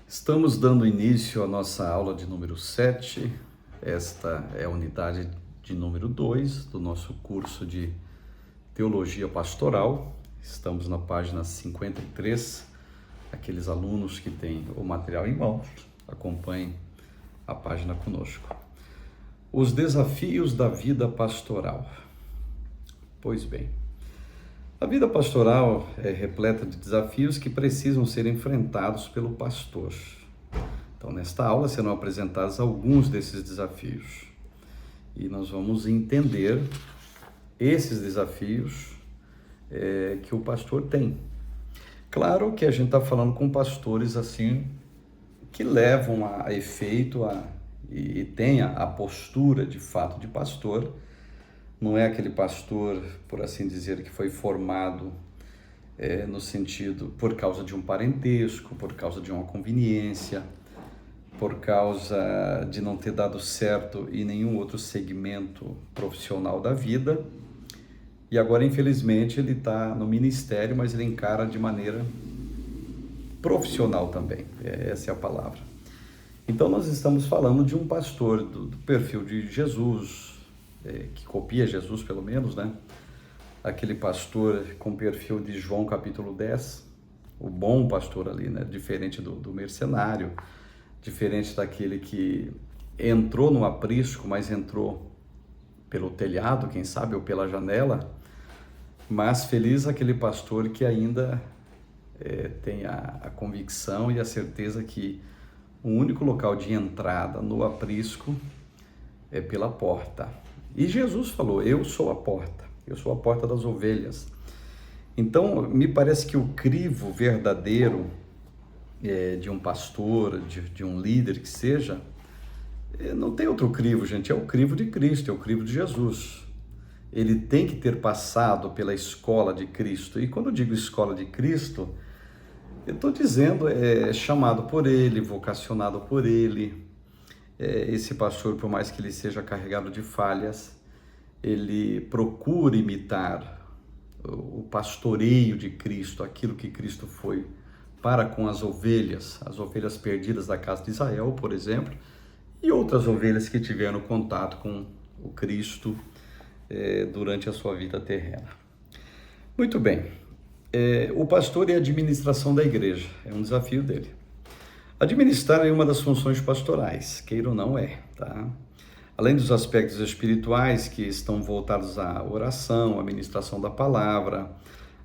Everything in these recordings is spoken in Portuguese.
Estamos dando início à nossa aula de número 7. Esta é a unidade de número 2 do nosso curso de Teologia Pastoral. Estamos na página 53. Aqueles alunos que têm o material em mãos, acompanhem a página conosco. Os desafios da vida pastoral. Pois bem, a vida pastoral é repleta de desafios que precisam ser enfrentados pelo pastor. Então, nesta aula serão apresentados alguns desses desafios e nós vamos entender esses desafios que o pastor tem. Claro que a gente está falando com pastores assim que levam a efeito e tem a postura de fato de pastor. Não é aquele pastor, por assim dizer, que foi formado no sentido por causa de um parentesco, por causa de uma conveniência, por causa de não ter dado certo em nenhum outro segmento profissional da vida. E agora, infelizmente, ele está no ministério, mas ele encara de maneira profissional também. Essa é a palavra. Então, nós estamos falando de um pastor do perfil de Jesus, que copia Jesus pelo menos, né? Aquele pastor com perfil de João capítulo 10, o bom pastor ali, né? Diferente do mercenário, diferente daquele que entrou no aprisco, mas entrou pelo telhado, quem sabe, ou pela janela, mas feliz aquele pastor que ainda tem a convicção e a certeza que o único local de entrada no aprisco é pela porta. E Jesus falou, eu sou a porta das ovelhas. Então, me parece que o crivo verdadeiro de um pastor, de um líder que seja, não tem outro crivo, gente, é o crivo de Cristo, é o crivo de Jesus. Ele tem que ter passado pela escola de Cristo. E quando eu digo escola de Cristo, eu estou dizendo, chamado por Ele, vocacionado por Ele. Esse pastor, por mais que ele seja carregado de falhas, ele procura imitar o pastoreio de Cristo, aquilo que Cristo foi para com as ovelhas perdidas da casa de Israel, por exemplo, e outras ovelhas que tiveram contato com o Cristo durante a sua vida terrena. Muito bem, o pastor e a administração da igreja, é um desafio dele. Administrar é uma das funções pastorais, queira ou não tá? Além dos aspectos espirituais que estão voltados à oração, à ministração da palavra,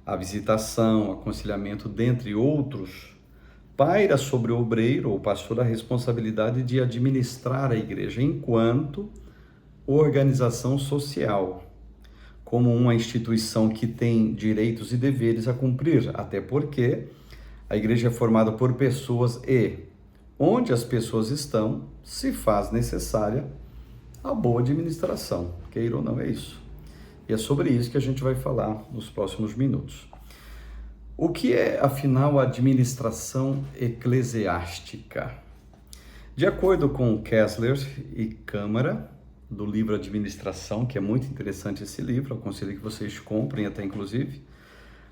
à visitação, aconselhamento, dentre outros, paira sobre o obreiro ou pastor a responsabilidade de administrar a igreja enquanto organização social, como uma instituição que tem direitos e deveres a cumprir, até porque a igreja é formada por pessoas e, onde as pessoas estão, se faz necessária a boa administração, queira ou não, é isso. E é sobre isso que a gente vai falar nos próximos minutos. O que é, afinal, a administração eclesiástica? De acordo com Kessler e Câmara, do livro Administração, que é muito interessante esse livro, aconselho que vocês comprem até inclusive,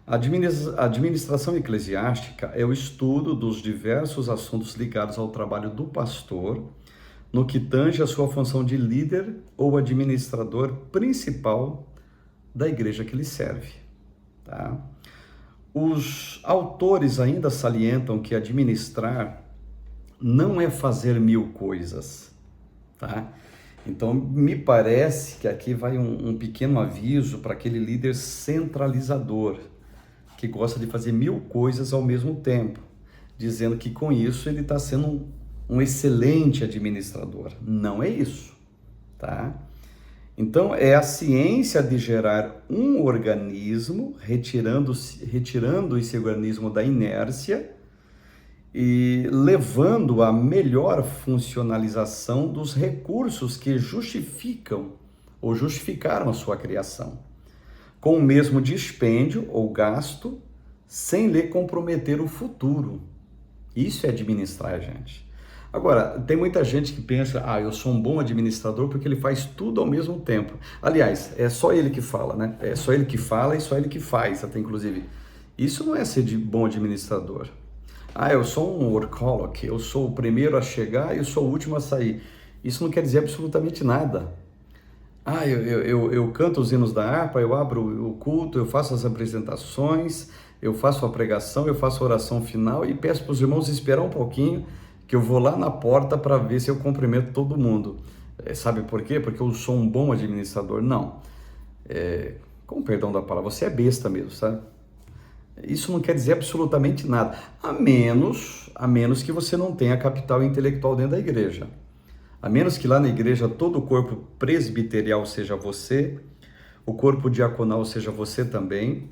a administração eclesiástica é o estudo dos diversos assuntos ligados ao trabalho do pastor, no que tange a sua função de líder ou administrador principal da igreja que ele serve. Tá? Os autores ainda salientam que administrar não é fazer mil coisas. Tá? Então, me parece que aqui vai um pequeno aviso para aquele líder centralizador, que gosta de fazer mil coisas ao mesmo tempo, dizendo que com isso ele está sendo um excelente administrador. Não é isso, tá? Então, é a ciência de gerar um organismo, retirando esse organismo da inércia e levando à melhor funcionalização dos recursos que justificam ou justificaram a sua criação, com o mesmo dispêndio ou gasto, sem lhe comprometer o futuro. Isso é administrar, gente. Agora, tem muita gente que pensa, eu sou um bom administrador porque ele faz tudo ao mesmo tempo. Aliás, é só ele que fala, né? É só ele que fala e só ele que faz, até inclusive. Isso não é ser bom administrador. Ah, eu sou um workaholic, eu sou o primeiro a chegar e eu sou o último a sair. Isso não quer dizer absolutamente nada. Ah, eu canto os hinos da harpa, eu abro o culto, eu faço as apresentações, eu faço a pregação, eu faço a oração final e peço para os irmãos esperar um pouquinho, que eu vou lá na porta para ver se eu cumprimento todo mundo. Sabe por quê? Porque eu sou um bom administrador? Não. Com perdão da palavra, você é besta mesmo, sabe? Isso não quer dizer absolutamente nada, a menos que você não tenha capital intelectual dentro da igreja. A menos que lá na igreja todo o corpo presbiterial seja você, o corpo diaconal seja você também,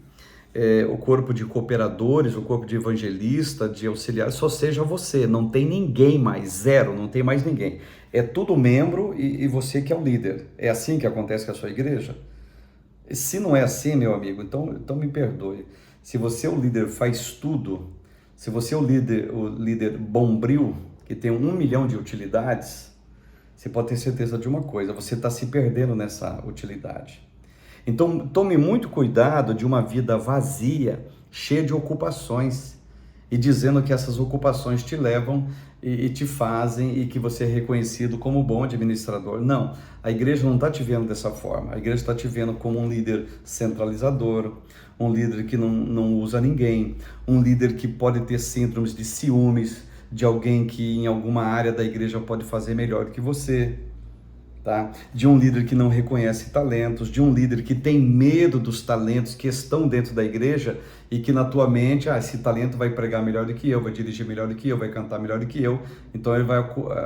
o corpo de cooperadores, o corpo de evangelista, de auxiliares, só seja você, não tem ninguém mais, zero, não tem mais ninguém. É tudo membro e você que é o líder. É assim que acontece com a sua igreja? Se não é assim, meu amigo, então me perdoe. Se você, o líder, faz tudo, se você é o líder bombril, que tem 1 milhão de utilidades, você pode ter certeza de uma coisa, você está se perdendo nessa utilidade. Então, tome muito cuidado de uma vida vazia, cheia de ocupações, e dizendo que essas ocupações te levam e te fazem e que você é reconhecido como bom administrador. Não, a igreja não está te vendo dessa forma. A igreja está te vendo como um líder centralizador, um líder que não usa ninguém, um líder que pode ter síndromes de ciúmes, de alguém que em alguma área da igreja pode fazer melhor do que você, tá? De um líder que não reconhece talentos, de um líder que tem medo dos talentos que estão dentro da igreja e que na tua mente, esse talento vai pregar melhor do que eu, vai dirigir melhor do que eu, vai cantar melhor do que eu, então ele vai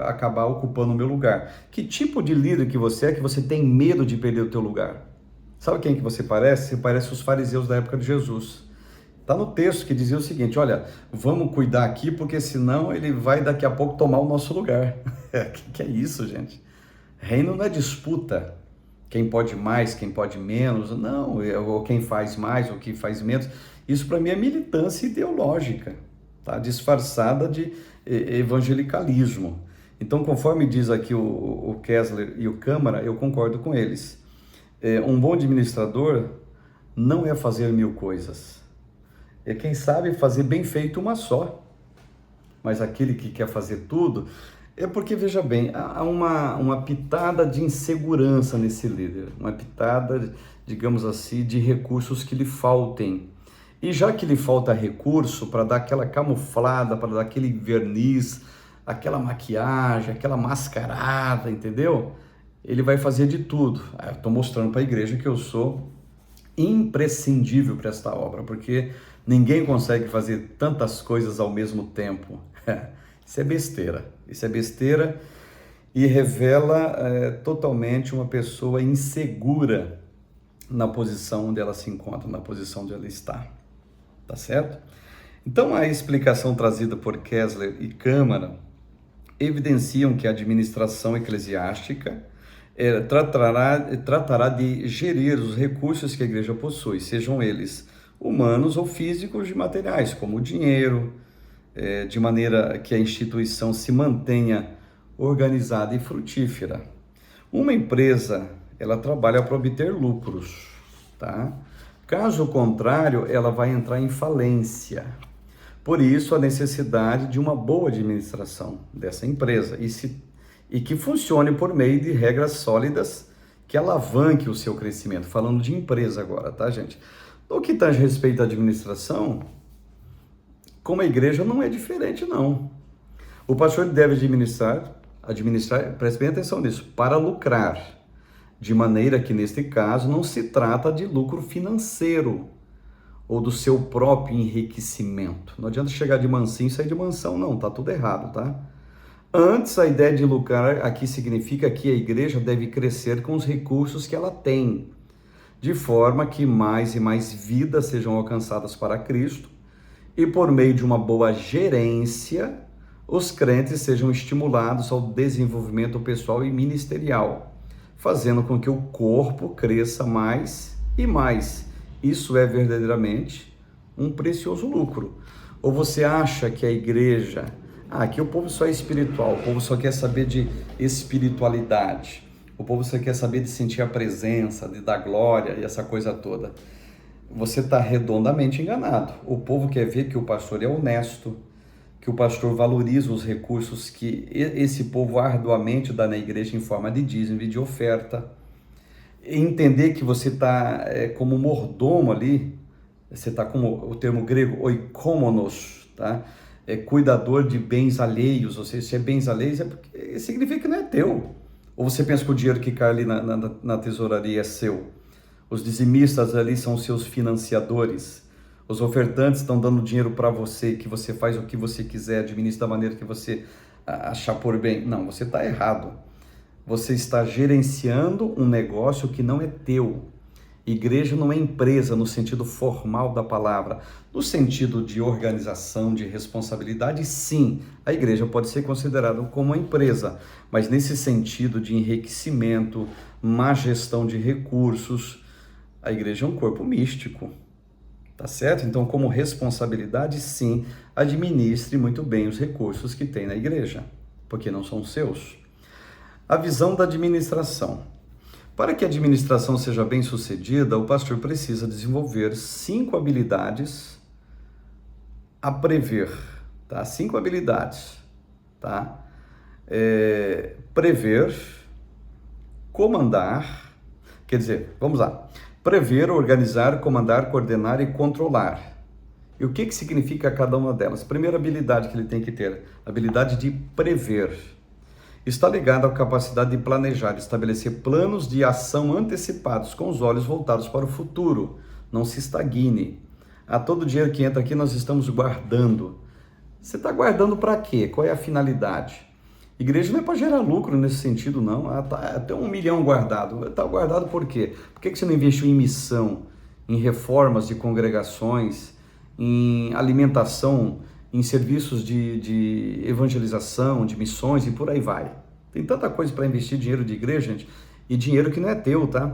acabar ocupando o meu lugar. Que tipo de líder que você é que você tem medo de perder o teu lugar? Sabe quem que você parece? Você parece os fariseus da época de Jesus. Está no texto que dizia o seguinte, olha, vamos cuidar aqui porque senão ele vai daqui a pouco tomar o nosso lugar. Que é isso, gente? Reino não é disputa, quem pode mais, quem pode menos, não, ou quem faz mais ou quem faz menos. Isso para mim é militância ideológica, tá? Disfarçada de evangelicalismo. Então, conforme diz aqui o Kessler e o Câmara, eu concordo com eles. Um bom administrador não é fazer 1000 coisas. É quem sabe fazer bem feito uma só. Mas aquele que quer fazer tudo, é porque, veja bem, há uma pitada de insegurança nesse líder, uma pitada, digamos assim, de recursos que lhe faltem. E já que lhe falta recurso para dar aquela camuflada, para dar aquele verniz, aquela maquiagem, aquela mascarada, entendeu? Ele vai fazer de tudo. Eu estou mostrando para a igreja que eu sou imprescindível para esta obra, porque ninguém consegue fazer tantas coisas ao mesmo tempo. Isso é besteira e revela totalmente uma pessoa insegura na posição onde ela se encontra, na posição onde ela está, tá certo? Então a explicação trazida por Kessler e Câmara evidenciam que a administração eclesiástica tratará de gerir os recursos que a igreja possui, sejam eles humanos ou físicos e materiais, como o dinheiro, de maneira que a instituição se mantenha organizada e frutífera. Uma empresa, ela trabalha para obter lucros, tá? Caso contrário, ela vai entrar em falência. Por isso, a necessidade de uma boa administração dessa empresa e que funcione por meio de regras sólidas que alavanque o seu crescimento. Falando de empresa agora, tá, gente? No que tange respeito à administração, como a igreja não é diferente, não. O pastor deve administrar, preste bem atenção nisso, para lucrar, de maneira que, neste caso, não se trata de lucro financeiro ou do seu próprio enriquecimento. Não adianta chegar de mansinho e sair de mansão, não, tá tudo errado, tá? Antes, a ideia de lucrar aqui significa que a igreja deve crescer com os recursos que ela tem, de forma que mais e mais vidas sejam alcançadas para Cristo e por meio de uma boa gerência, os crentes sejam estimulados ao desenvolvimento pessoal e ministerial, fazendo com que o corpo cresça mais e mais. Isso é verdadeiramente um precioso lucro. Ou você acha que a igreja... aqui o povo só é espiritual, o povo só quer saber de espiritualidade, o povo só quer saber de sentir a presença, de dar glória e essa coisa toda. Você está redondamente enganado. O povo quer ver que o pastor é honesto, que o pastor valoriza os recursos que esse povo arduamente dá na igreja em forma de dízimo e de oferta. Entender que você está como mordomo ali, você está como o termo grego oikomonos, tá? Cuidador de bens alheios, ou seja, se é bens alheios, significa que não é teu. Ou você pensa que o dinheiro que cai ali na tesouraria é seu? Os dizimistas ali são seus financiadores. Os ofertantes estão dando dinheiro para você, que você faz o que você quiser, administra da maneira que você achar por bem. Não, você está errado. Você está gerenciando um negócio que não é teu. Igreja não é empresa no sentido formal da palavra. No sentido de organização, de responsabilidade, sim, a igreja pode ser considerada como uma empresa, mas nesse sentido de enriquecimento, má gestão de recursos, a igreja é um corpo místico, tá certo? Então, como responsabilidade, sim, administre muito bem os recursos que tem na igreja, porque não são seus. A visão da administração. Para que a administração seja bem sucedida, o pastor precisa desenvolver 5 habilidades a prever, tá? 5 habilidades, tá? Prever, comandar, quer dizer, vamos lá. Prever, organizar, comandar, coordenar e controlar. E o que significa cada uma delas? Primeira habilidade que ele tem que ter, a habilidade de prever. Está ligado à capacidade de planejar, estabelecer planos de ação antecipados, com os olhos voltados para o futuro. Não se estagne. Todo dinheiro que entra aqui nós estamos guardando. Você está guardando para quê? Qual é a finalidade? Igreja não é para gerar lucro nesse sentido, não. Tem 1 milhão guardado. Está guardado por quê? Por que você não investiu em missão, em reformas de congregações, em alimentação, em serviços de evangelização, de missões e por aí vai? Tem tanta coisa para investir dinheiro de igreja, gente, e dinheiro que não é teu, tá?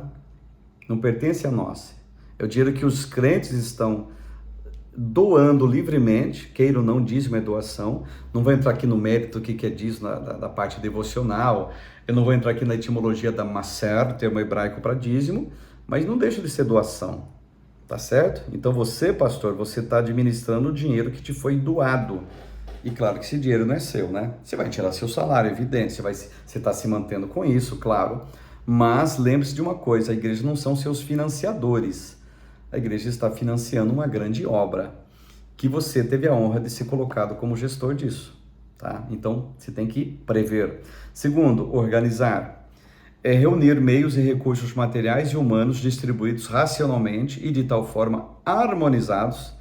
Não pertence a nós. É o dinheiro que os crentes estão doando livremente, queira ou não, dízimo é doação. Não vou entrar aqui no mérito do que é dízimo da parte devocional, eu não vou entrar aqui na etimologia da maser, termo hebraico para dízimo, mas não deixa de ser doação. Tá certo? Então você, pastor, você está administrando o dinheiro que te foi doado. E claro que esse dinheiro não é seu, né? Você vai tirar seu salário, evidente, você está se mantendo com isso, claro. Mas lembre-se de uma coisa, a igreja não são seus financiadores. A igreja está financiando uma grande obra, que você teve a honra de ser colocado como gestor disso, tá? Então, você tem que prever. Segundo, organizar. Reunir meios e recursos materiais e humanos distribuídos racionalmente e de tal forma harmonizados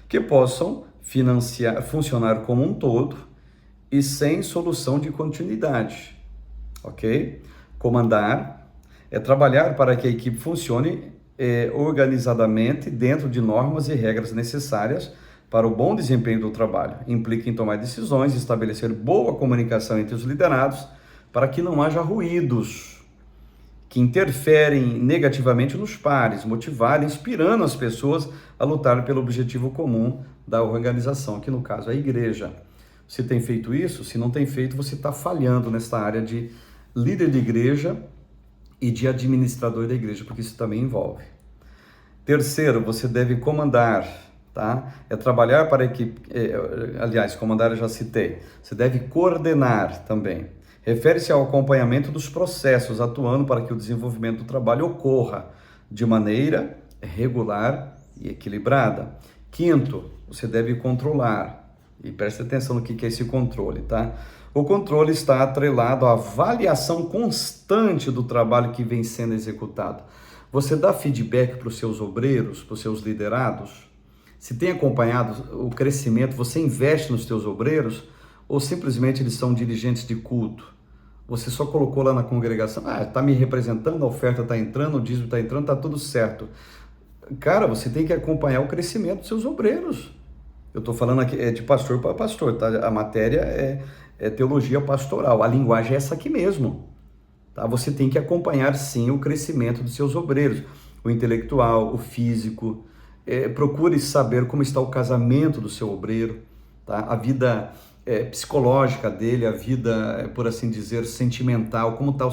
que possam funcionar como um todo e sem solução de continuidade, ok? Comandar é trabalhar para que a equipe funcione organizadamente dentro de normas e regras necessárias para o bom desempenho do trabalho. Implica em tomar decisões, estabelecer boa comunicação entre os liderados para que não haja ruídos que interferem negativamente nos pares, motivar, inspirando as pessoas a lutar pelo objetivo comum da organização, que no caso é a igreja. Você tem feito isso? Se não tem feito, você está falhando nessa área de líder de igreja e de administrador da igreja, porque isso também envolve. Terceiro, você deve comandar, tá? Trabalhar para a equipe, aliás, comandar eu já citei. Você deve coordenar também. Refere-se ao acompanhamento dos processos, atuando para que o desenvolvimento do trabalho ocorra de maneira regular e equilibrada. Quinto, você deve controlar. E preste atenção no que é esse controle, tá? O controle está atrelado à avaliação constante do trabalho que vem sendo executado. Você dá feedback para os seus obreiros, para os seus liderados? Se tem acompanhado o crescimento, você investe nos seus obreiros? Ou simplesmente eles são dirigentes de culto? Você só colocou lá na congregação, está me representando, a oferta está entrando, o dízimo está entrando, está tudo certo. Cara, você tem que acompanhar o crescimento dos seus obreiros. Eu estou falando aqui de pastor para pastor, tá? A matéria é teologia pastoral, a linguagem é essa aqui mesmo. Tá? Você tem que acompanhar sim o crescimento dos seus obreiros, o intelectual, o físico. Procure saber como está o casamento do seu obreiro, tá? A vida psicológica dele, a vida, por assim dizer, sentimental, como está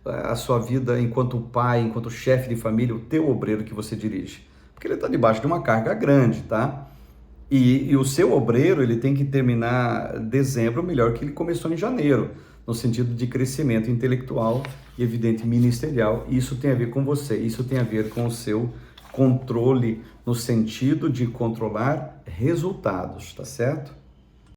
a sua vida enquanto pai, enquanto chefe de família, o teu obreiro que você dirige. Porque ele está debaixo de uma carga grande, tá? E o seu obreiro, ele tem que terminar dezembro melhor que ele começou em janeiro, no sentido de crescimento intelectual e, evidente, ministerial. Isso tem a ver com você, isso tem a ver com o seu controle, no sentido de controlar resultados, tá certo?